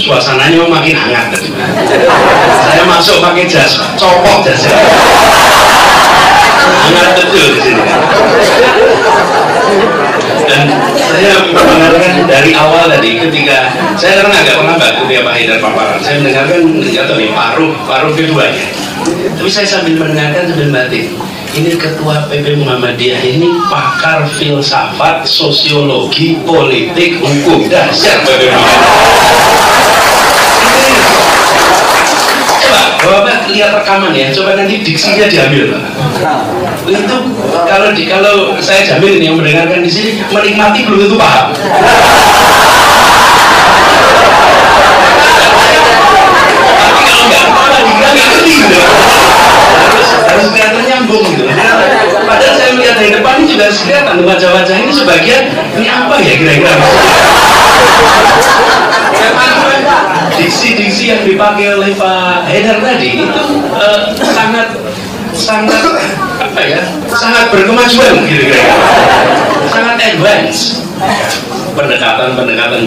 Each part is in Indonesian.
suasananya makin hangat. Saya masuk pakai jas, copot jasnya. Hangat betul di sini. Dan saya mendengarkan dari awal tadi ketika saya karena agak terlambat ketika Pak Haidar paparan, saya mendengarkan atau nih paruh keduanya. Tapi saya sambil mendengarkan sambil batin. Ini ketua PP Muhammadiyah ini pakar filsafat, sosiologi, politik, hukum. Dasar PP Muhammadiyah. Coba Bapak lihat rekaman ya, coba nanti diksinya diambil Pak. Itu kalau saya jamin yang mendengarkan di sini menikmati belum tentu paham. Tapi kalau nggak ngerti gitu. Harus kelihatan nyambung gitu. Padahal saya melihat dari depan ini juga kelihatan wajah-wajah ini sebagian ini apa ya kira-kira. Diksi-diksi yang dipakai oleh Pak Haidar tadi itu sangat apa ya, sangat berkemajuan kira-kira, sangat advance, pendekatan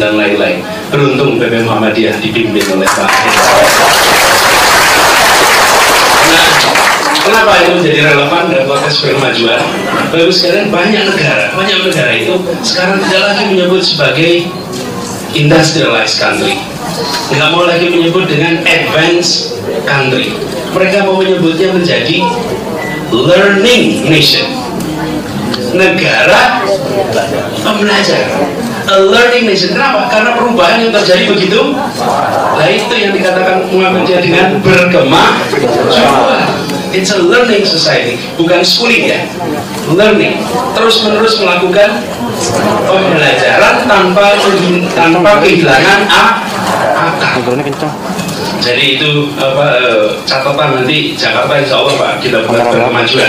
dan lain-lain. Beruntung PP Muhammadiyah dipimpin oleh Pak Haidar. Nah, kenapa ini menjadi relevan dalam konteks berkemajuan? Bapak sekalian, banyak negara itu sekarang tidak lagi menyebut sebagai industrialized country, nggak mau lagi menyebut dengan advanced country. Mereka mau menyebutnya menjadi learning nation, negara pembelajar, a learning nation. Kenapa? Karena perubahan yang terjadi begitu. Nah itu yang dikatakan Muhammadiyah dengan berkemajuan. It's a learning society, bukan schooling ya, learning, terus-menerus melakukan pembelajaran tanpa kehilangan akal. Jadi itu catatan nanti Jakarta insya Allah Pak kita buat berkemajuan.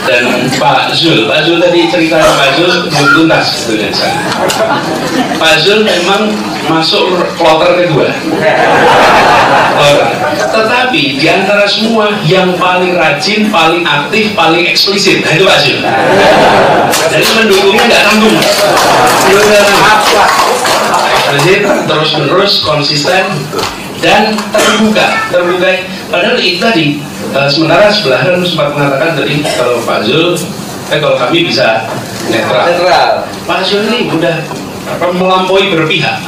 Dan Pak Zul tadi cerita Pak Zul belum tuntas sebetulnya. Pak Zul memang masuk kloter kedua. Tetapi di antara semua yang paling rajin, paling aktif, paling eksplisit, nah itu Pak Zul. Jadi mendukungnya nggak tanggung. Terus-menerus konsisten dan terbuka. Padahal itu tadi. Sementara sebelahan sempat mengatakan tadi kalau Pak Zul, kalau kami bisa netral. Pak Zul ini udah melampaui berpihak.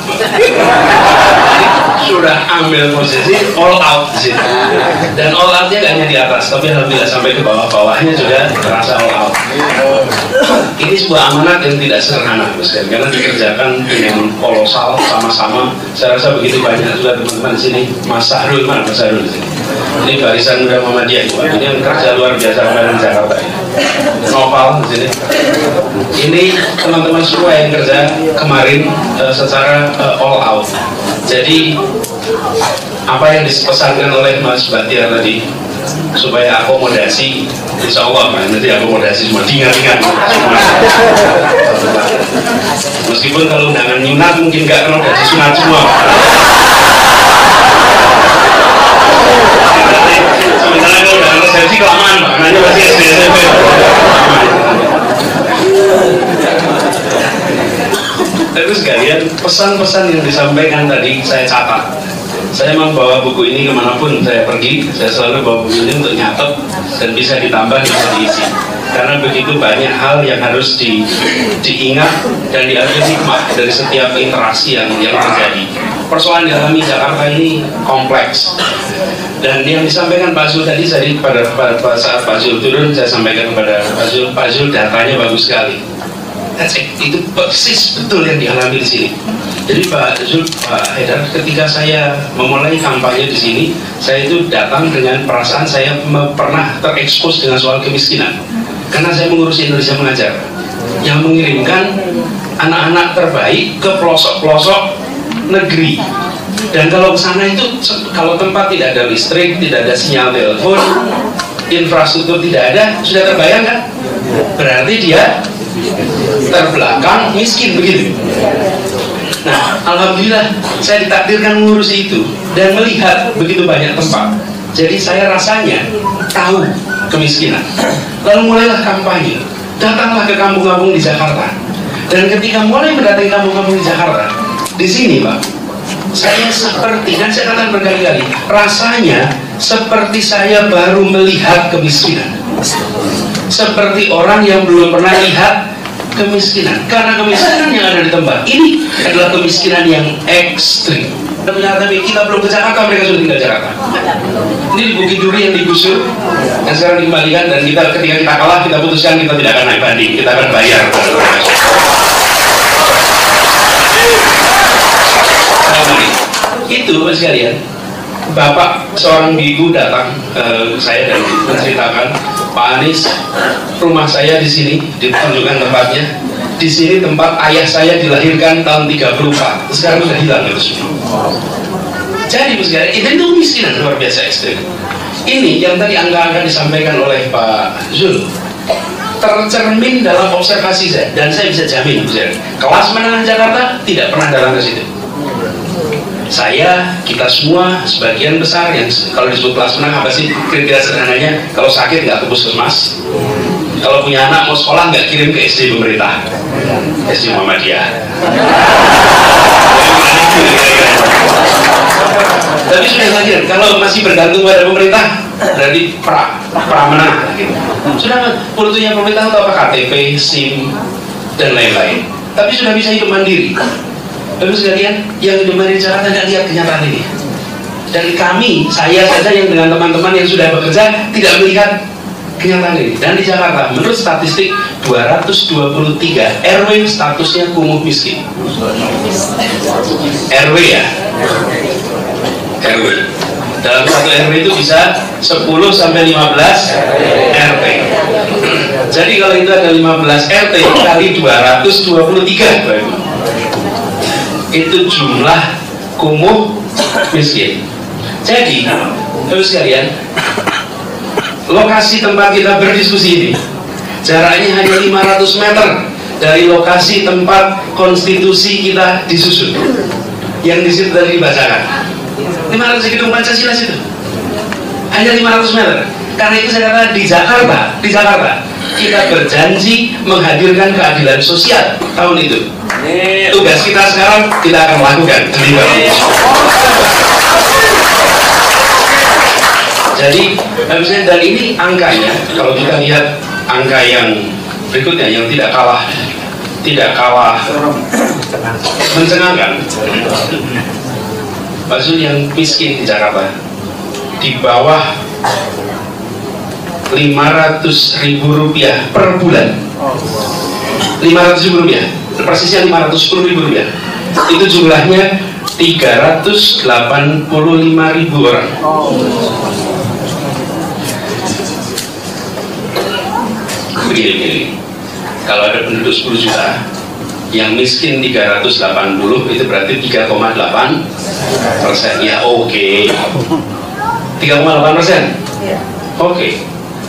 Sudah ambil posisi all out di sini. Dan all outnya gak hanya di atas, tapi alhamdulillah sampai ke bawah-bawahnya juga terasa all out. Ini sebuah amanat yang tidak sederhana, karena dikerjakan dengan kolosal sama-sama. Saya rasa begitu banyak juga teman-teman di sini. Mas Sahrul, mana Mas Sahrul di sini? Ini barisan muda Muhammadiyah, ini yang kerja luar biasa di Jakarta ini. Noval di sini. Ini teman-teman semua yang kerja kemarin secara all out. Jadi apa yang dipesankan oleh Mas Batiar tadi supaya akomodasi, insya Allah nanti akomodasi semua ringan-ringan semua. Meskipun kalau undangan nyunat mungkin nggak kena gaji sunat semua. Sementara kalau undangan resepsi kelamaan Pak, nanya pasti SDSP. Tapi sekalian pesan-pesan yang disampaikan tadi saya catat. Saya memang bawa buku ini kemanapun saya pergi, saya selalu bawa buku ini untuk nyatet dan bisa ditambah, bisa diisi. Karena begitu banyak hal yang harus diingat dan diambil hikmah dari setiap interaksi yang terjadi. Persoalan yang dialami Jakarta ini kompleks. Dan yang disampaikan Pak Zul tadi, pada saat Pak Zul turun, saya sampaikan kepada Pak Zul datanya bagus sekali. Itu persis betul yang dialami di sini. Jadi Pak Haidar, ketika saya memulai kampanye di sini, saya itu datang dengan perasaan saya pernah terekspos dengan soal kemiskinan. Karena saya mengurusi Indonesia Mengajar, yang mengirimkan anak-anak terbaik ke pelosok-pelosok negeri. Dan kalau ke sana itu, kalau tempat tidak ada listrik, tidak ada sinyal telepon, infrastruktur tidak ada, sudah terbayang kan? Berarti dia terbelakang, miskin begitu. Nah, alhamdulillah saya ditakdirkan mengurusi itu dan melihat begitu banyak tempat. Jadi saya rasanya tahu kemiskinan. Lalu mulailah kampanye. Datanglah ke kampung-kampung di Jakarta. Dan ketika mulai mendatangi kampung-kampung di Jakarta, di sini Pak, saya seperti, dan saya katakan berkali-kali, rasanya seperti saya baru melihat kemiskinan, seperti orang yang belum pernah lihat kemiskinan. Karena kemiskinan yang ada di tempat ini adalah kemiskinan yang ekstrim. Tapi kita belum ke Jakarta, mereka sudah tinggal di Jakarta. Ini di Bukit Duri yang digusur dan sekarang dikembalikan, dan kita ketika kita kalah, kita putuskan kita tidak akan naik banding, kita akan bayar. Itu Mas sekalian, Bapak seorang ibu datang ke saya dan menceritakan, Pak Anies, rumah saya di sini, ditunjukkan tempatnya. Di sini tempat ayah saya dilahirkan tahun 34. Sekarang sudah hilang itu semua. Jadi Mas sekalian, itu kemiskinan luar biasa ekstrim. Ini yang tadi angka-angka disampaikan oleh Pak Zul tercermin dalam observasi saya, dan saya bisa jamin, kelas menengah Jakarta tidak pernah datang ke situ. Saya, kita semua, sebagian besar yang kalau disebut kelas menengah apa sih kriteria sederhananya? Kalau sakit nggak ke puskesmas, kalau punya anak mau sekolah nggak kirim ke SD pemerintah, SD Muhammadiyah. Tapi sudah lahir, kalau masih bergantung pada pemerintah berarti pra menengah gitu. Sudah butuhnya pemerintah untuk apa? KTP, SIM, dan lain-lain. Tapi sudah bisa hidup mandiri. Lalu sekalian, yang hidup mandiri Jakarta nggak lihat kenyataan ini. Dan kami, saya saja yang dengan teman-teman yang sudah bekerja tidak melihat kenyataan ini. Dan di Jakarta, menurut statistik 223 RW statusnya kumuh miskin. RW ya, RW. Dalam satu RW itu bisa 10 sampai 15 RT. Jadi kalau itu ada 15 RT kali 223, itu jumlah kumuh miskin. Jadi, terus sekalian, lokasi tempat kita berdiskusi ini jaraknya hanya 500 meter dari lokasi tempat konstitusi kita disusun, yang di situ tadi dibacakan. 500 gedung Pancasila situ, hanya 500 meter. Karena itu saya katakan di Jakarta kita berjanji menghadirkan keadilan sosial tahun itu. Tugas kita sekarang kita akan lakukan. Jadi, dan ini angkanya, kalau kita lihat angka yang berikutnya yang tidak kalah mencengangkan. Pak Zul, yang miskin di Jakarta di bawah 500.000 rupiah per bulan, 500.000 rupiah, persisnya 510.000 rupiah, itu jumlahnya 385.000 orang. Begini, kalau ada penduduk 10 juta, yang miskin 380, itu berarti 3,8%. Ya oke. 3,8%. Oke.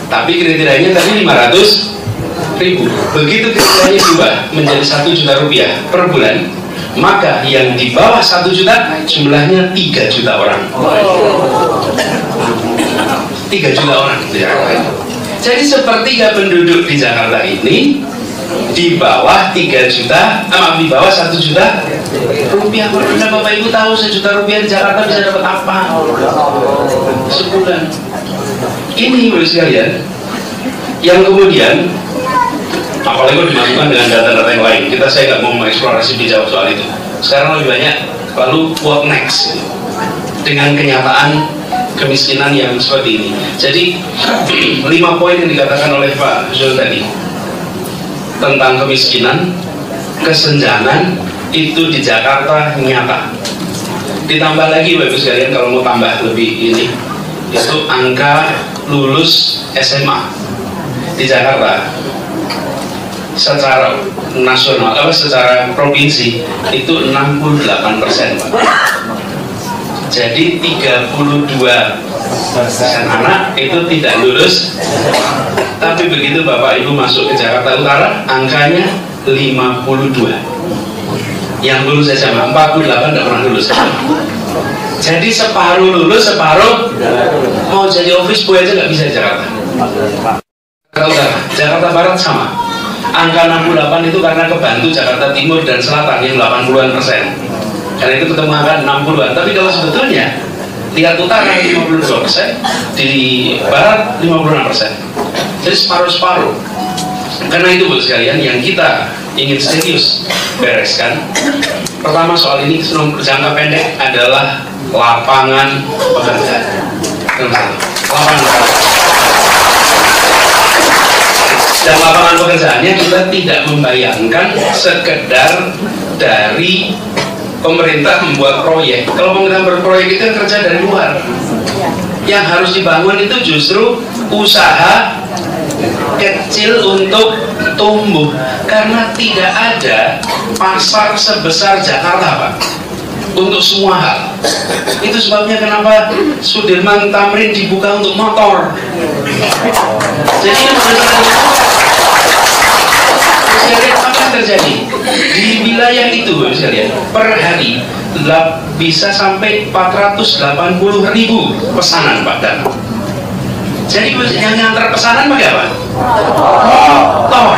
Tapi kriterianya tadi 500.000. Begitu kriterianya diubah menjadi 1 juta rupiah per bulan, maka yang di bawah 1 juta jumlahnya 3 juta orang. 3 juta orang di Jakarta. Jadi sepertiga penduduk di Jakarta ini di bawah 3 juta, di bawah 1 juta rupiah. Karena Bapak Ibu tahu 1 juta rupiah di Jakarta bisa dapat apa sebulan? Ini menurut sekalian, yang kemudian apalagi dimasukkan dengan data-data yang lain. Saya nggak mau mengeksplorasi dijawab soal itu. Sekarang lebih banyak lalu what next dengan kenyataan kemiskinan yang seperti ini. Jadi 5 poin yang dikatakan oleh Pak Zul tadi tentang kemiskinan, kesenjangan itu di Jakarta nyata. Ditambah lagi Bapak Ibu sekalian, kalau mau tambah lebih ini, itu angka lulus SMA di Jakarta secara nasional, secara provinsi itu 68%, Pak. Jadi 32% anak itu tidak lulus. Tapi begitu Bapak Ibu masuk ke Jakarta Utara, angkanya 52. Yang lulus SMA 48 tidak pernah lulus. Jadi separuh lulus, separuh mau jadi office boy aja nggak bisa di Jakarta. Jakarta Utara, Jakarta Barat sama. Angka 68 itu karena kebantu Jakarta Timur dan Selatan yang 80-an%. Karena itu ketemu angka 60-an. Tapi kalau sebetulnya tingkat utara 52%, di barat 56%. Jadi separuh-separuh. Karena itu buat sekalian yang kita ingin serius bereskan. Pertama soal ini jangka pendek adalah lapangan pekerjaan. Lapangan pekerjaan. Dan lapangan pekerjaannya kita tidak membayangkan sekedar dari pemerintah membuat proyek. Kalau pemerintah berproyek itu kerja dari luar. Yang harus dibangun itu justru usaha kecil untuk tumbuh, karena tidak ada pasar sebesar Jakarta, Pak, untuk semua hal. Itu sebabnya kenapa Sudirman Tamrin dibuka untuk motor. Jadi apa yang terjadi di wilayah itu, sekalian, per hari bisa sampai 480.000 pesanan, Pak. Dan jadi yang ngantar pesanan pakai apa? Motor.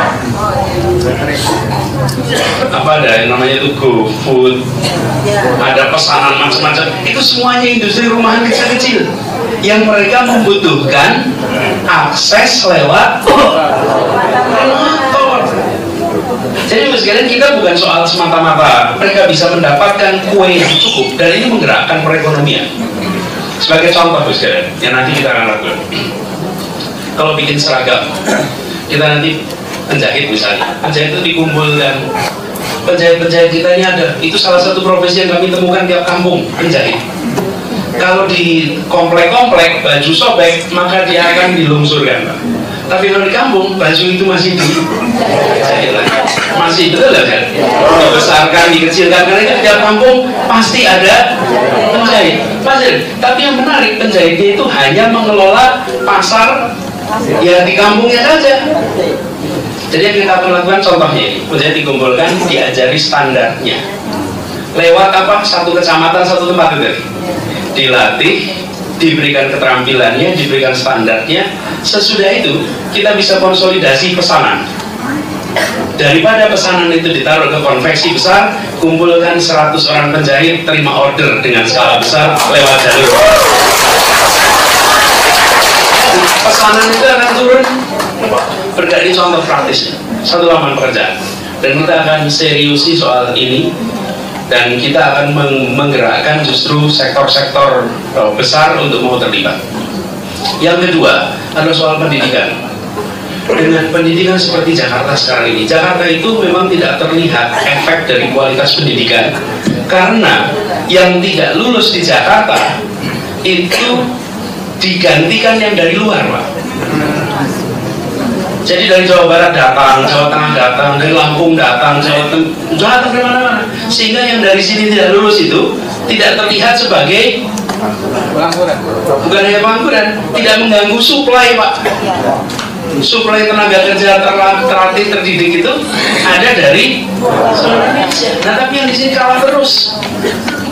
Apa ada yang namanya itu GoFood, ada pesanan macam-macam. Itu semuanya industri rumahan kecil-kecil yang mereka membutuhkan akses lewat motor. Jadi sekalian, kita bukan soal semata-mata mereka bisa mendapatkan kue yang cukup, dan ini menggerakkan perekonomian. Sebagai contoh, sekalian, yang nanti kita akan lakukan. Kalau bikin seragam, kita nanti penjahit misalnya, penjahit itu dikumpulkan. Penjahit-penjahit kita ini ada, itu salah satu profesi yang kami temukan tiap kampung, penjahit. Kalau di komplek-komplek baju sobek, maka dia akan dilungsurkan, Pak. Tapi kalau di kampung, baju itu masih dijahit lagi, masih betul kan? Dibesarkan, dikecilkan, karena itu di tiap kampung pasti ada penjahit. Tapi yang menarik, penjahitnya itu hanya mengelola pasar ya di kampungnya saja. Jadi yang kita akan lakukan contohnya ini, penjahit dikumpulkan, diajari standarnya. Lewat apa? Satu kecamatan, satu tempat itu. Dilatih, diberikan keterampilannya, diberikan standarnya. Sesudah itu kita bisa konsolidasi pesanan. Daripada pesanan itu ditaruh ke konveksi besar, kumpulkan 100 orang penjahit, terima order dengan skala besar lewat jalur. Pesanan itu akan turun. Berdari contoh praktisnya, satu lapangan pekerjaan. Dan kita akan seriusi soal ini, dan kita akan menggerakkan justru sektor-sektor besar untuk mau terlibat. Yang kedua adalah soal pendidikan. Dengan pendidikan seperti Jakarta sekarang ini, Jakarta itu memang tidak terlihat efek dari kualitas pendidikan, karena yang tidak lulus di Jakarta itu digantikan yang dari luar, Pak. Jadi dari Jawa Barat datang, Jawa Tengah datang, dari Lampung datang, Jawa datang dari mana-mana, sehingga yang dari sini tidak lulus itu tidak terlihat sebagai pengangguran. Bukan hanya pengangguran, tidak mengganggu suplai, Pak. Suplai tenaga kerja terlatih, terdidik itu ada dari Indonesia. Nah, tapi yang di sini kalah terus.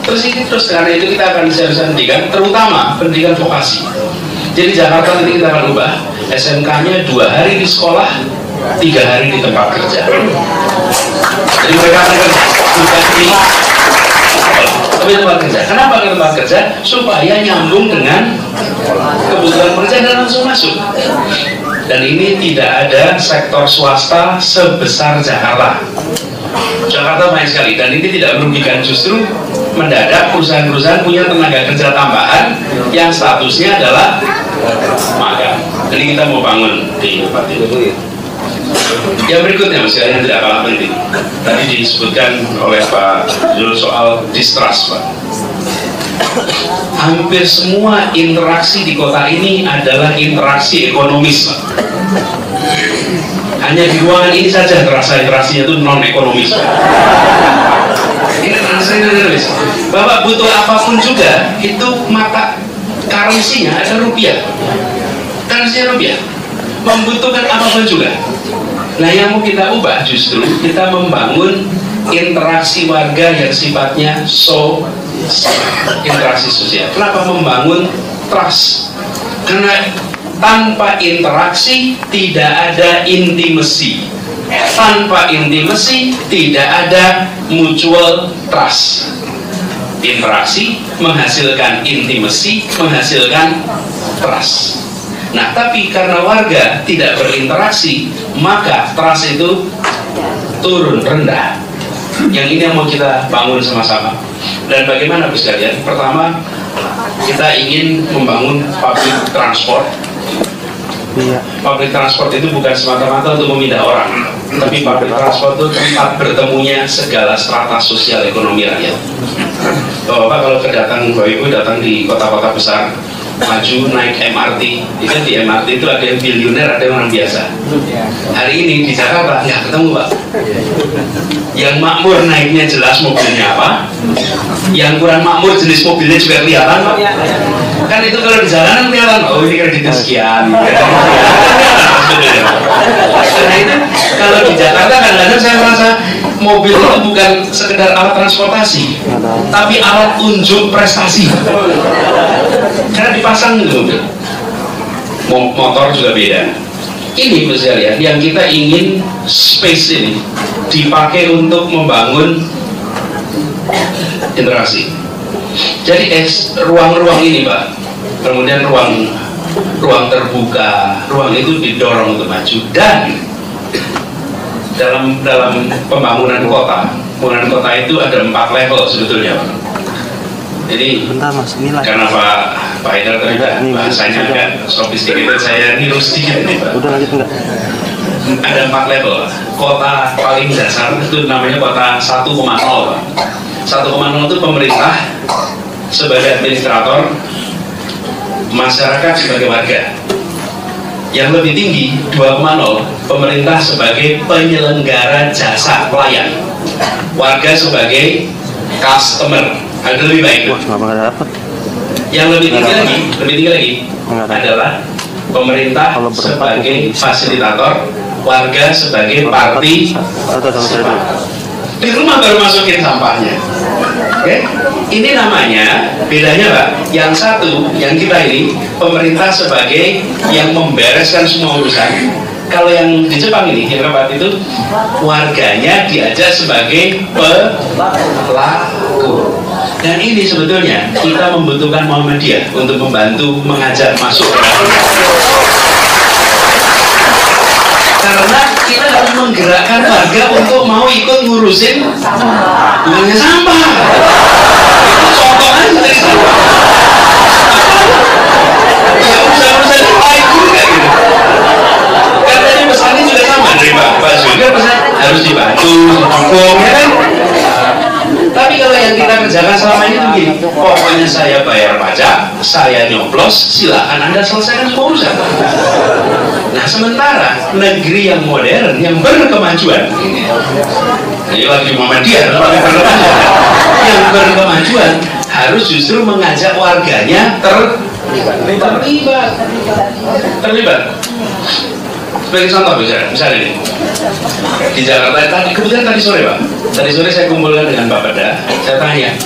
Karena itu kita akan serius pendidikan, terutama pendidikan vokasi. Jadi Jakarta nanti kita akan ubah SMK-nya 2 hari di sekolah, 3 hari di tempat kerja. Jadi mereka akan kerja bukan di tapi tempat kerja. Kenapa ke tempat kerja? Supaya nyambung dengan kebutuhan pekerjaan dan langsung masuk. Dan ini tidak ada sektor swasta sebesar Jakarta. Jakarta banyak sekali, dan ini tidak merugikan, justru mendadak perusahaan-perusahaan punya tenaga kerja tambahan yang statusnya adalah magang. Jadi kita mau bangun di tempat itu. Yang berikutnya, yang tidak kalah penting, tadi disebutkan oleh Pak Zul soal distrust, Pak. Hampir semua interaksi di kota ini adalah interaksi ekonomis, Pak. Hanya di ruangan ini saja terasa interaksinya itu non ekonomis. Ini transferis. Bapak butuh apapun juga, itu mata currency-nya ada rupiah. Currency rupiah. Membutuhkan apapun juga. Nah, yang mau kita ubah justru kita membangun interaksi warga yang sifatnya interaksi sosial. Kenapa membangun trust? Karena tanpa interaksi tidak ada intimacy. Tanpa intimasi tidak ada mutual trust. Interaksi menghasilkan intimasi, menghasilkan trust. Nah, tapi karena warga tidak berinteraksi, maka trust itu turun, rendah. Yang ini yang mau kita bangun sama-sama. Dan bagaimana, Bu sekalian? Pertama, kita ingin membangun public transport. Public transport itu bukan semata-mata untuk memindah orang, tapi public transport itu tempat bertemunya segala strata sosial ekonomi rakyat. Bapak kalau kedatang, Bapak Ibu datang di kota-kota besar, maju naik MRT, itu di MRT itu ada yang bilioner, ada yang orang biasa. Hari ini di Jakarta ya ketemu, Pak. Yang makmur naiknya jelas mobilnya apa, yang kurang makmur jenis mobilnya juga kelihatan, Pak. Kan itu kalau di jalanan kelihatan, oh ini kreditnya sekian. Karena itu kalau di Jakarta kadang-kadang saya merasa mobil itu bukan sekedar alat transportasi, tapi alat unjuk prestasi. Karena dipasang gitu mobil. Motor juga beda. Ini Bu sekalian, yang kita ingin space ini dipakai untuk membangun interaksi. Jadi ruang-ruang ini, Pak, kemudian ruang terbuka, ruang itu didorong untuk maju. Dan dalam pembangunan kota itu ada 4 level sebetulnya, Pak. Jadi karena Pak Haidar tadi bahasanya agak sophisticated, saya niru sedikit nih, Pak. Ada 4 level. Kota paling dasar itu namanya kota 1,0, Pak. 1,0 itu pemerintah sebagai administrator, masyarakat sebagai warga. Yang lebih tinggi 2,0, pemerintah sebagai penyelenggara jasa pelayan, warga sebagai customer. Ada lebih baik. Yang lebih tinggi lagi adalah pemerintah sebagai fasilitator, warga sebagai parti. Di rumah baru masukin sampahnya. Oke? Ini namanya, bedanya, Pak. Yang satu, yang kita ini pemerintah sebagai yang membereskan semua urusan. Kalau yang di Jepang ini, yang keempat itu warganya diajak sebagai pelaku. Dan ini sebetulnya kita membutuhkan Muhammadiyah untuk membantu mengajak masuk ke dalam. Karena kita harus menggerakkan warga untuk mau ikut ngurusin bukannya sampah. Itu contoh aja dari sampah. Ya urusan-urusan yang lain juga gitu. Kan tadi pesannya juga sama dari Pak Zulkifli, pesan harus dibantu, didukung, ya kan? Tapi kalau yang kita kerjakan selama ini begini, pokoknya saya bayar pajak, saya nyoblos, silakan Anda selesaikan semua urusan. Nah, sementara negeri yang modern, yang berkemajuan, ini lagi Muhammadiyah, yang berkemajuan harus justru mengajak warganya terlibat. Sebagai contoh, misalnya ini di Jakarta tadi, kebetulan tadi sore, Pak, tadi sore saya kumpulkan dengan Pak Peda, saya tanya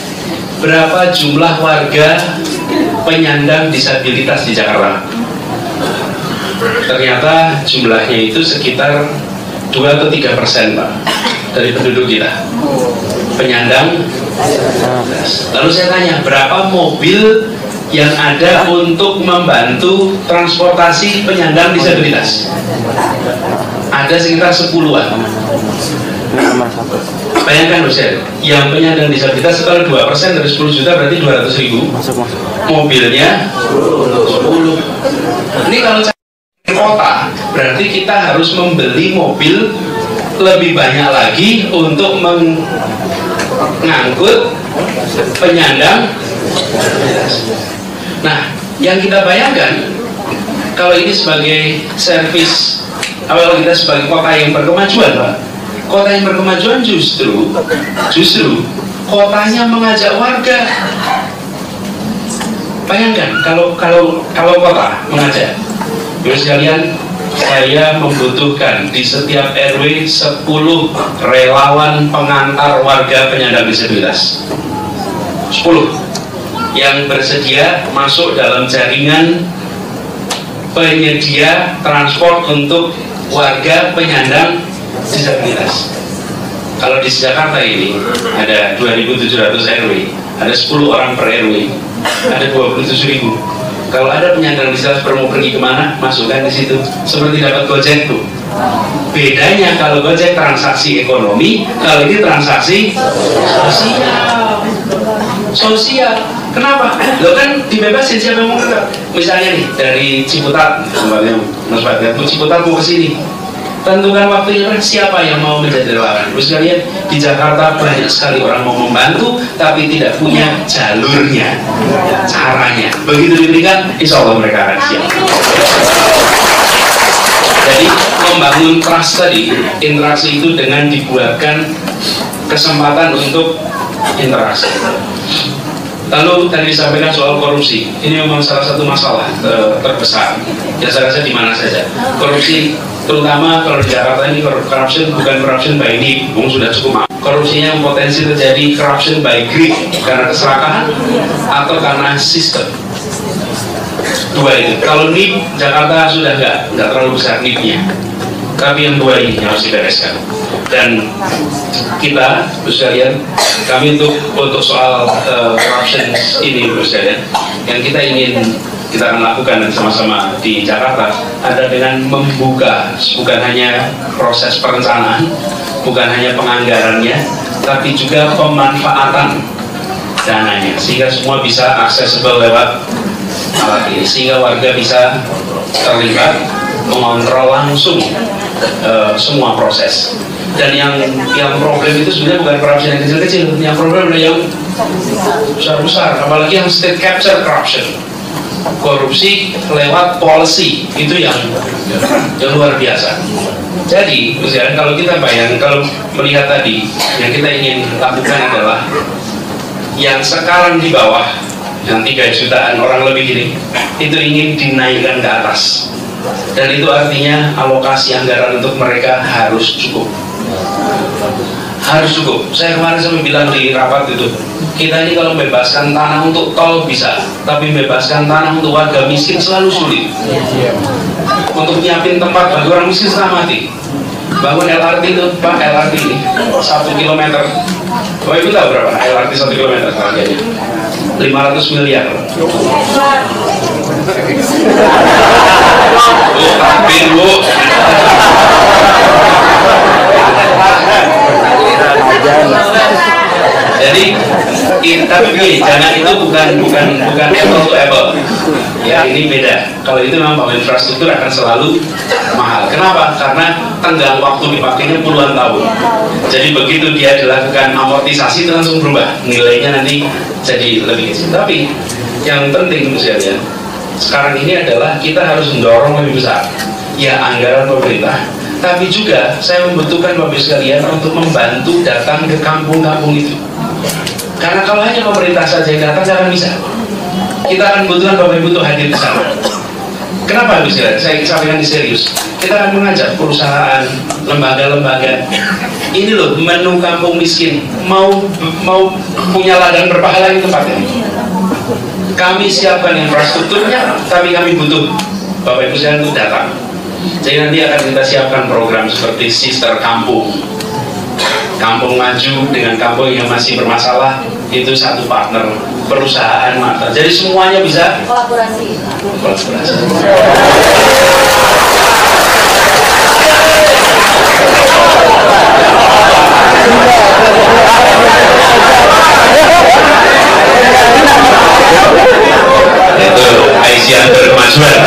berapa jumlah warga penyandang disabilitas di Jakarta. Ternyata jumlahnya itu sekitar 2 atau 3%, Pak, dari penduduk kita penyandang. Lalu saya tanya berapa mobil yang ada untuk membantu transportasi penyandang disabilitas. Ada sekitar 10-an. Bayangkan usia, yang penyandang disabilitas kalau 2% dari 10 juta berarti 200.000. Mobilnya 10. Ini kalau kota berarti kita harus membeli mobil lebih banyak lagi untuk mengangkut penyandang. Nah, yang kita bayangkan kalau ini sebagai servis, kalau kita sebagai kota yang berkemajuan, Pak, kota yang berkemajuan justru kotanya mengajak warga. Bayangkan kalau kota mengajak, Ibu sekalian, saya membutuhkan di setiap RW 10 relawan pengantar warga penyandang disabilitas. 10 yang bersedia masuk dalam jaringan penyedia transport untuk warga penyandang disabilitas. Kalau di Jakarta ini ada 2.700 RW, ada 10 orang per RW, ada 27.000. Kalau ada penyandang disabilitas mau pergi kemana, masukkan di situ. Seperti dapat Gojek tuh. Bedanya kalau Gojek transaksi ekonomi, kalau ini transaksi sosial. Kenapa? Lo kan dibebasin, siapa yang mau ke? Misalnya nih dari Ciputat, Mas Fatih, Ciputat mau ke sini. Tentukan waktunya, siapa yang mau menjadi relawan. Terus kalian di Jakarta banyak sekali orang mau membantu tapi tidak punya jalurnya, caranya. Begitu diberikan, insya Allah mereka akan siap. Jadi membangun trust tadi, interaksi itu dengan dibuatkan kesempatan untuk interaksi. Lalu tadi disampaikan soal korupsi, ini memang salah satu masalah terbesar. Ya saya rasa di mana saja korupsi, terutama kalau di Jakarta ini corruption bukan corruption by need, sudah cukup. Korupsinya potensi terjadi corruption by greed karena keserakahan atau karena sistem. Dua itu. Kalau need Jakarta sudah nggak terlalu besar need-nya. Tapi yang dua ini harus dibereskan. Dan kita, sekalian, kami untuk soal corruption ini, sekalian, yang kita akan lakukan sama-sama di Jakarta ada dengan membuka bukan hanya proses perencanaan, bukan hanya penganggarannya, tapi juga pemanfaatan dananya, sehingga semua bisa accessible lewat alat ini, sehingga warga bisa terlibat mengontrol langsung semua proses. Dan yang problem itu sebenarnya bukan corruption yang kecil-kecil, yang problem adalah yang besar-besar, apalagi yang state capture corruption, korupsi lewat policy, itu yang luar biasa. Jadi kalau kita bayangkan, kalau melihat tadi yang kita ingin lakukan adalah yang sekarang di bawah, yang 3 jutaan orang lebih ini, itu ingin dinaikkan ke atas. Dan itu artinya alokasi anggaran untuk mereka harus cukup. Harus cukup. Saya kemarin sampai bilang di rapat itu, kita ini kalau membebaskan tanah untuk tol bisa, tapi membebaskan tanah untuk warga miskin selalu sulit. Untuk nyiapin tempat bagi orang miskin setengah mati. Bangun LRT itu, Pak, LRT ini 1 kilometer. Bapak Ibu tahu berapa LRT 1 kilometer harganya? 500 miliar. Takbir, Bu. Jadi tapi begini, jangan itu bukan apple to apple. Ya, ini beda. Kalau itu memang bangun infrastruktur akan selalu mahal. Kenapa? Karena tenggang waktu dipakainya puluhan tahun. Jadi begitu dia dilakukan amortisasi itu langsung berubah. Nilainya nanti jadi lebih kecil. Tapi yang penting misalnya sekarang ini adalah kita harus mendorong lebih besar. Ya, anggaran pemerintah. Tapi juga saya membutuhkan Bapak sekalian untuk membantu datang ke kampung-kampung itu. Karena kalau hanya pemerintah saja yang datang, jangan bisa. Kita akan butuhkan Bapak Ibu untuk hadir di sana. Kenapa Bapak sekalian? Saya sampaikan di serius. Kita akan mengajak perusahaan, lembaga-lembaga. Ini loh menu kampung miskin. Mau punya ladang berpahala di tempatnya. Kami siapkan infrastrukturnya, tapi kami butuh Bapak Ibu sekalian untuk datang. Jadi nanti akan kita siapkan program seperti sister kampung, kampung maju dengan kampung yang masih bermasalah, itu satu partner perusahaan mata. Jadi semuanya bisa kolaborasi. Itu Aisyah berkemajuan.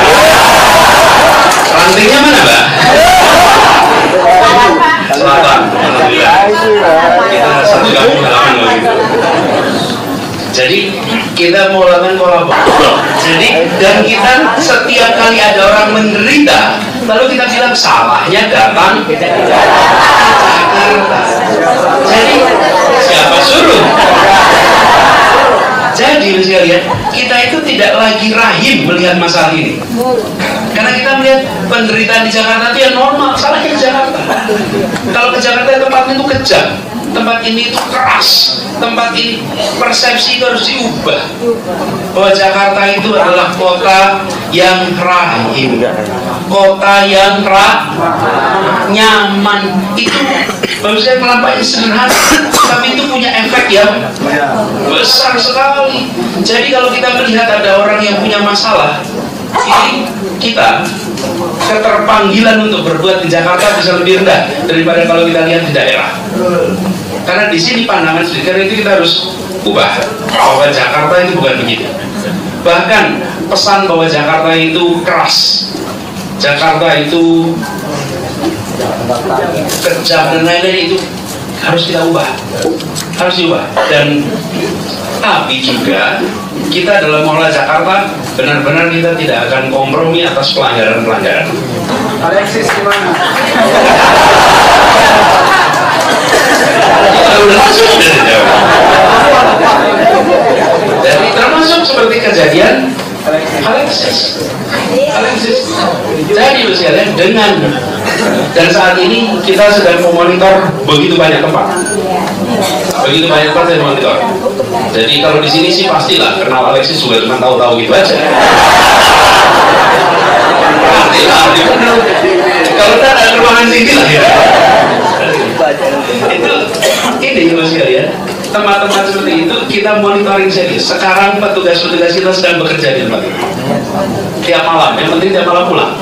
Rantingnya mana, Mbak? Selatan. Alhamdulillah. Kita satu kampung halaman loh gitu. Jadi kita mau lakukan kolaborasi. Jadi dan kita setiap kali ada orang menderita, lalu kita bilang salahnya datang ke Jakarta. Jadi siapa suruh? Jadi sekalian, kita itu tidak lagi rahim melihat masalah ini. Karena kita melihat penderitaan di Jakarta itu yang normal, salahnya ke Jakarta. Kalau ke Jakarta tempatnya itu kejam, tempat ini itu keras, tempat ini, persepsi itu harus diubah bahwa Jakarta itu adalah kota yang rahim, kota yang nyaman. Itu baru saya melampaui sederhana, tapi itu punya efek yang besar sekali. Jadi kalau kita melihat ada orang yang punya masalah, ini kita keterpanggilan untuk berbuat di Jakarta bisa lebih rendah daripada kalau kita lihat di daerah. Karena di sini pandangan sedikit itu kita harus ubah bahwa Jakarta itu bukan begitu. Bahkan pesan bahwa Jakarta itu keras, Jakarta itu kejam dan lain-lain itu harus kita ubah, harus diubah. Dan tapi juga kita dalam mengelola Jakarta benar-benar kita tidak akan kompromi atas pelanggaran-pelanggaran. Alexis gimana? Jadi termasuk seperti kejadian Alexis. Jadi sekalian dengan dan saat ini kita sedang memonitor begitu banyak tempat. Begitu banyak tempat saya monitor. Jadi kalau di sini sih pastilah kenal Alexis juga cuma tahu-tahu gitu aja. Pastilah, kalau tidak ada ruangan sini lah ya. Itu ini mas sekalian, tempat-tempat seperti itu kita monitoring serius. Sekarang petugas-petugas kita sedang bekerja di tempat itu tiap malam, yang penting tiap malam pulang.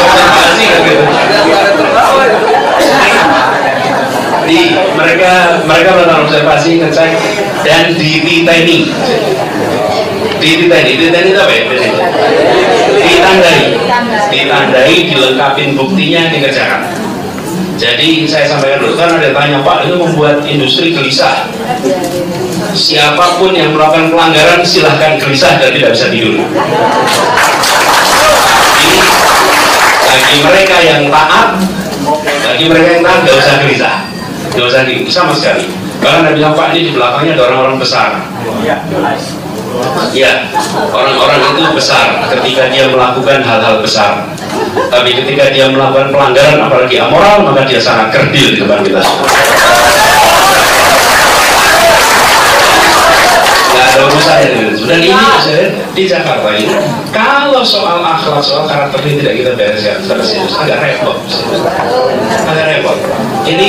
Observasi kan gitu. Di mereka melakukan observasi, ngecek dan dititeni itu apa ya? Ditandai, dilengkapin buktinya, dikerjakan. Jadi saya sampaikan dulu, kan ada tanya, Pak, itu membuat industri gelisah. Siapapun yang melakukan pelanggaran silahkan gelisah dan tidak bisa tidur. Jadi bagi mereka yang taat, nggak usah gelisah, nggak usah gelisah sama sekali. Bahkan ada bilang, Pak, ini di belakangnya ada orang-orang besar. Ya, orang-orang itu besar ketika dia melakukan hal-hal besar. Tapi ketika dia melakukan pelanggaran, apalagi amoral, maka dia sangat kerdil di depan kita. Nggak ada urusannya dengan itu. Dan ini di Jakarta ini, kalau soal akhlak, soal karakter ini tidak kita bereskan serius, agak repot. Ini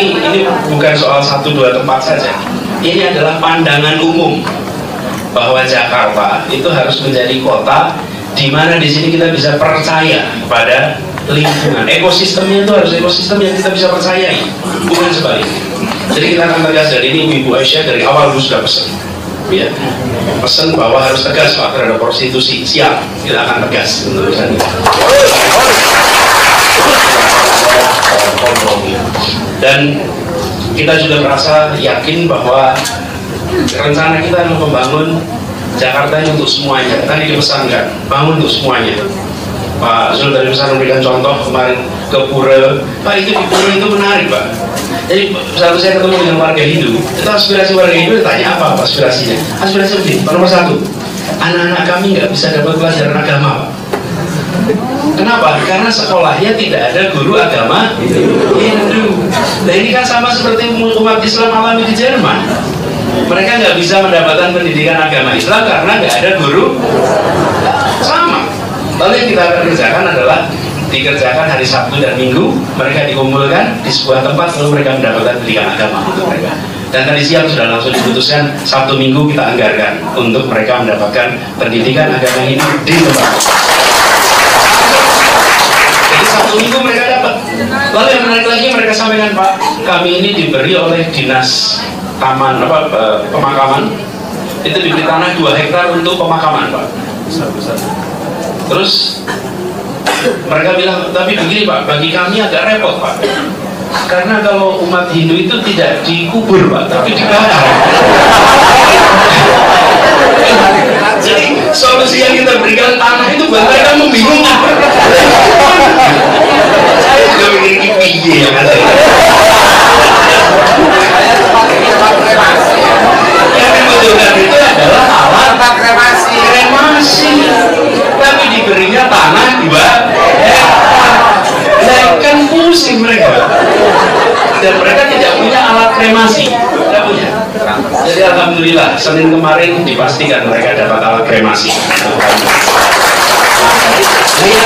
bukan soal 1-2 tempat saja. Ini adalah pandangan umum bahwa Jakarta itu harus menjadi kota di mana di sini kita bisa percaya pada lingkungan. Ekosistemnya itu harus ekosistem yang kita bisa percayai, bukan sebaliknya. Jadi kita akan tegas, dan ini Ibu Aisyah dari awal dulu sudah pesan, ya, pesan bahwa harus tegas Pak terhadap prostitusi. Siap, kita akan tegas untuk urusan itu. Dan kita juga merasa yakin bahwa rencana kita adalah membangun Jakarta ini untuk semuanya. Tadi dipesankan, bangun untuk semuanya. Pak Zul tadi pesan memberikan contoh kemarin ke Pura. Pak, itu di Pura itu menarik Pak. Jadi satu saya ketemu dengan warga Hindu, itu aspirasi warga Hindu, ditanya apa aspirasinya? Aspirasi begini, nomor 1, anak-anak kami nggak bisa dapat pelajaran agama Pak. Kenapa? Karena sekolahnya tidak ada guru agama Hindu. Nah ini kan sama seperti umat Islam alami di Jerman. Mereka nggak bisa mendapatkan pendidikan agama Islam karena nggak ada guru. Sama. Lalu yang kita akan kerjakan adalah dikerjakan hari Sabtu dan Minggu, mereka dikumpulkan di sebuah tempat lalu mereka mendapatkan pendidikan agama untuk mereka. Dan tadi siang sudah langsung diputuskan Sabtu Minggu kita anggarkan untuk mereka mendapatkan pendidikan agama ini di tempat. Jadi Sabtu Minggu mereka dapat. Lalu yang menarik lagi mereka sampaikan, Pak, kami ini diberi oleh dinas taman pemakaman, itu diberi tanah 2 hektar untuk pemakaman Pak. Terus mereka bilang, tapi begini Pak, bagi kami agak repot Pak, karena kalau umat Hindu itu tidak dikubur Pak, tapi dibakar. Jadi solusi yang kita berikan tanah itu buat mereka membingungkan. Saya juga mikir piye ya kan. Yang dibutuhkan itu adalah alat kremasi, tapi diberinya tanah 2 hektar. Kan pusing mereka, dan mereka tidak punya alat kremasi. Alhamdulillah Senin kemarin dipastikan mereka dapat alat kremasi. Nah, ya,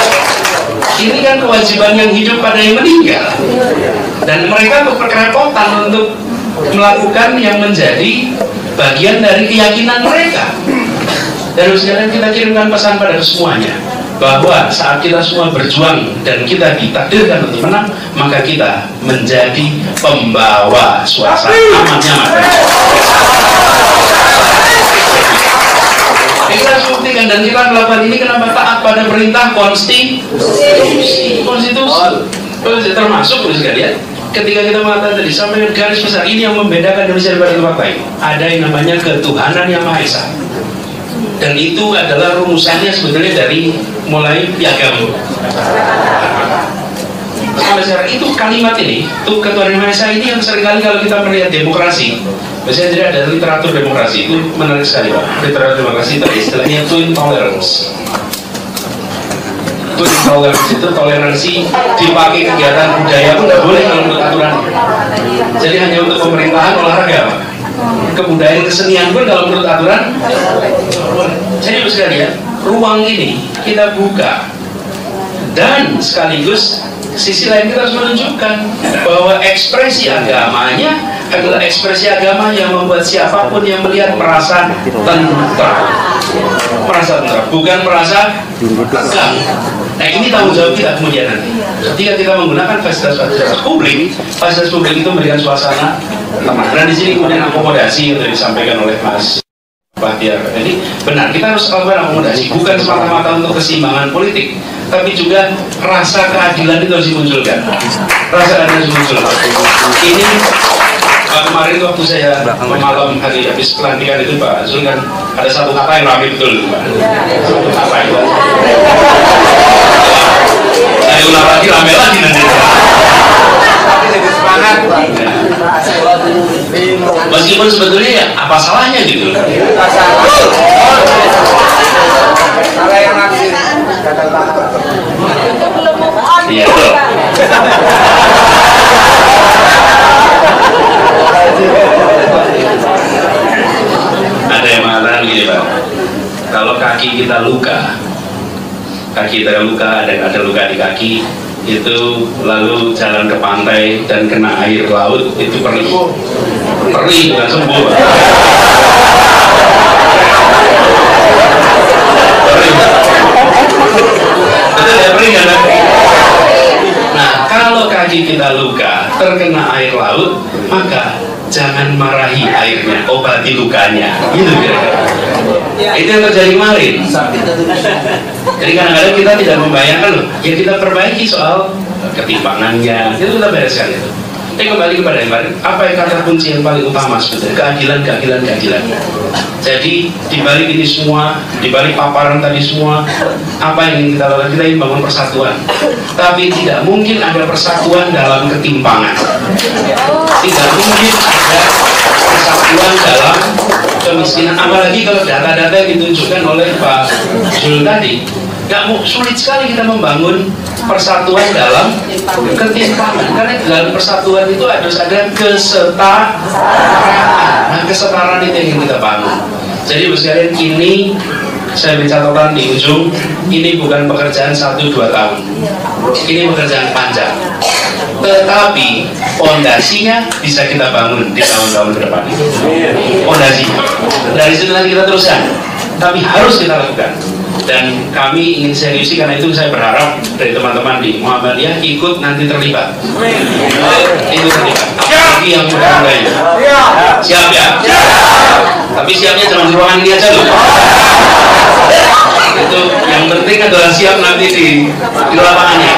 ini kan kewajiban yang hidup pada yang meninggal, dan mereka berkerepotan untuk melakukan yang menjadi bagian dari keyakinan mereka. Dan sekarang kita kirimkan pesan pada semuanya bahwa saat kita semua berjuang dan kita ditakdirkan untuk menang, maka kita menjadi pembawa suasana aman nyaman. Kita harus buktikan, dan kita melakukan ini kenapa? Taat pada perintah konstitusi. Termasuk sekalian, ketika kita mengatakan tadi sampai garis besar ini yang membedakan Indonesia daripada tempat lain, ada yang namanya ketuhanan yang Maha Esa, dan itu adalah rumusannya sebetulnya dari mulai piagam. Sampai sekarang itu kalimat ini, tuh ketuhanan yang Maha Esa ini yang seringkali kalau kita melihat demokrasi, biasanya jadi ada literatur demokrasi, itu menarik sekali Pak. Literatur demokrasi itu istilahnya twin tolerance. Twin tolerance itu toleransi dipakai kegiatan budaya pun nggak boleh kalau menurut aturan. Jadi hanya untuk pemerintahan olahraga Pak. Kebudayaan kesenian pun kalau menurut aturan. Jadi sekalian, ruang ini kita buka, dan sekaligus sisi lain kita harus menunjukkan bahwa ekspresi agamanya adalah ekspresi agama yang membuat siapapun yang melihat merasa tentram, bukan merasa tegang. Nah, ini tanggung jawab kita kemudian nanti. Ketika kita menggunakan fasilitas publik itu memberikan suasana tenang. Dan di sini kemudian akomodasi yang disampaikan oleh Mas Bahtiar. Jadi benar, kita harus melakukan akomodasi, bukan semata-mata untuk keseimbangan politik, tapi juga rasa keadilan itu harus dimunculkan. Rasa keadilan harus dimunculkan. Ini kemarin waktu saya malam hari habis pelantikan itu Pak Zul kan ada satu kata yang ramai betul Pak. Satu kata itu. Saya ulang lagi, ramai lagi nanti. Tapi lebih semangat Pak. Meskipun sebetulnya ya apa salahnya gitu. Salah yang nafsir. Iya. Ada yang mengatakan gini Pak, kalau kaki kita luka, ada luka di kaki itu, lalu jalan ke pantai dan kena air laut, itu perih bukan sembuh Pak. Betul ya, perih kan? Nah, kalau kaki kita luka terkena air laut, maka jangan marahi airnya, obati lukanya, gitu kira-kira. Itu yang terjadi kemarin. Jadi kadang-kadang kita tidak membayangkan loh, ya kita perbaiki soal ketimpangannya, itu kita bereskan itu. Tapi kembali kepada yang kemarin, apa yang kata kunci yang paling utama sebetulnya? Keadilan. Jadi dibalik ini semua, dibalik paparan tadi semua, apa yang ingin kita lakukan? Kita ingin bangun persatuan. Tapi tidak mungkin ada persatuan dalam ketimpangan. Tidak mungkin ada persatuan dalam kemiskinan. Apalagi kalau data-data yang ditunjukkan oleh Pak Zul tadi, sulit sekali kita membangun persatuan dalam ketimpangan. Karena dalam persatuan itu harus ada kesetaraan. Nah, kesetaraan itu yang kita bangun. Jadi sekalian, ini saya beri catatan di ujung, ini bukan pekerjaan 1-2 tahun. Ini pekerjaan panjang. Tetapi fondasinya bisa kita bangun di tahun-tahun ke depan. Fondasinya. Dari situ nanti kita teruskan. Tapi harus kita lakukan. Dan kami ingin seriusi, karena itu saya berharap dari teman-teman di Muhammadiyah ikut nanti terlibat. Ikut terlibat. Apalagi yang lain. Siap ya? Tapi siapnya jangan di ruangan ini aja loh. Itu yang penting adalah siap nanti di lapangannya.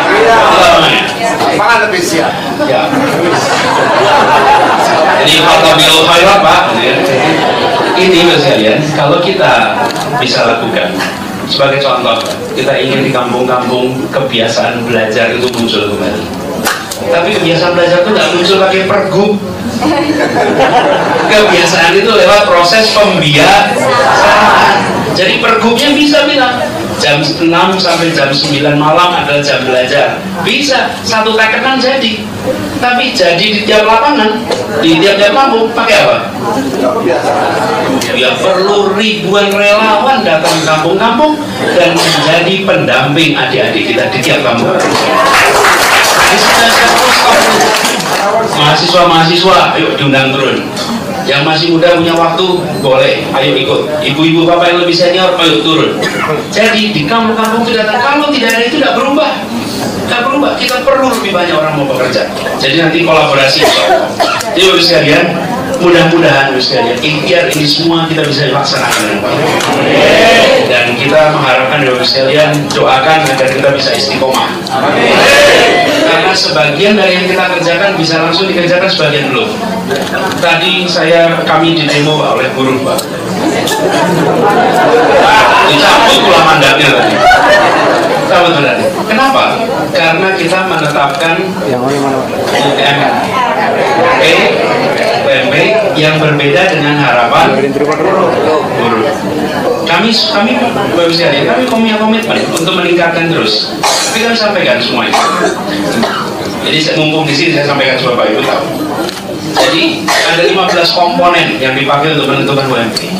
Lapangan lebih siap. Ya. Jadi fatabil khairat Pak. Ini Mas sekalian, kalau kita bisa lakukan. Sebagai contoh, kita ingin di kampung-kampung kebiasaan belajar itu muncul kembali. Tapi kebiasaan belajar itu nggak muncul pakai pergub. Kebiasaan itu lewat proses pembiasaan. Jadi pergubnya bisa bilang, jam 6 sampai jam 9 malam adalah jam belajar. Bisa, satu tekenan jadi. Tapi jadi di tiap lapangan, di tiap-tiap kampung, pakai apa? Ya perlu ribuan relawan datang ke kampung-kampung dan menjadi pendamping adik-adik kita di tiap kampung. Mahasiswa-mahasiswa, ayo diundang turun. Yang masih muda punya waktu, boleh, ayo ikut. Ibu-ibu bapak yang lebih senior, ayo turun. Jadi di kampung-kampung itu datang, kalau tidak ada itu tidak berubah. Tidak berubah, kita perlu lebih banyak orang mau bekerja. Jadi nanti kolaborasi. Jadi Bapak sekalian, mudah-mudahan Bapak sekalian, ikhtiar ini semua kita bisa dilaksanakan dengan baik. Dan kita mengharapkan Bapak sekalian, doakan agar kita bisa istiqomah. Karena sebagian dari yang kita kerjakan bisa langsung dikerjakan, sebagian belum. Tadi kami di demo Pak, oleh buruh Pak. Dicabut pula mandatnya tadi. Kenapa? Karena kita menetapkan UMP yang berbeda dengan harapan buruh. Kami punya komitmen untuk meningkatkan terus. Tapi kami sampaikan semua itu. Jadi mumpung di sini saya sampaikan supaya Bapak Ibu tahu. Jadi ada 15 komponen yang dipakai untuk menentukan UMP.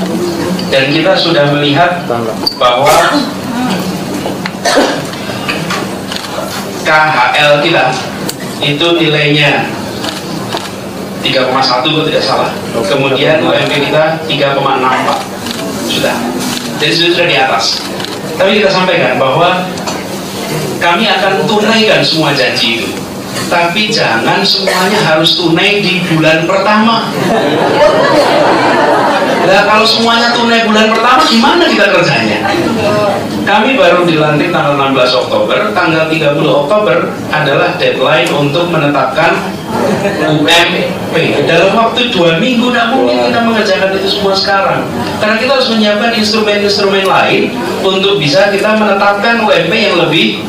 Dan kita sudah melihat bahwa KHL kita itu nilainya 3,1 kalau tidak salah. Kemudian UMP kita 3,64 sudah. Jadi sudah di atas. Tapi kita sampaikan bahwa kami akan tunaikan semua janji itu. Tapi jangan semuanya harus tunai di bulan pertama. Nah, kalau semuanya tunai bulan pertama, gimana kita kerjanya? Kami baru dilantik tanggal 16 Oktober, tanggal 30 Oktober adalah deadline untuk menetapkan UMP. Dalam waktu 2 minggu, tidak mungkin kita mengerjakan itu semua sekarang. Karena kita harus menyiapkan instrumen-instrumen lain untuk bisa kita menetapkan UMP yang lebih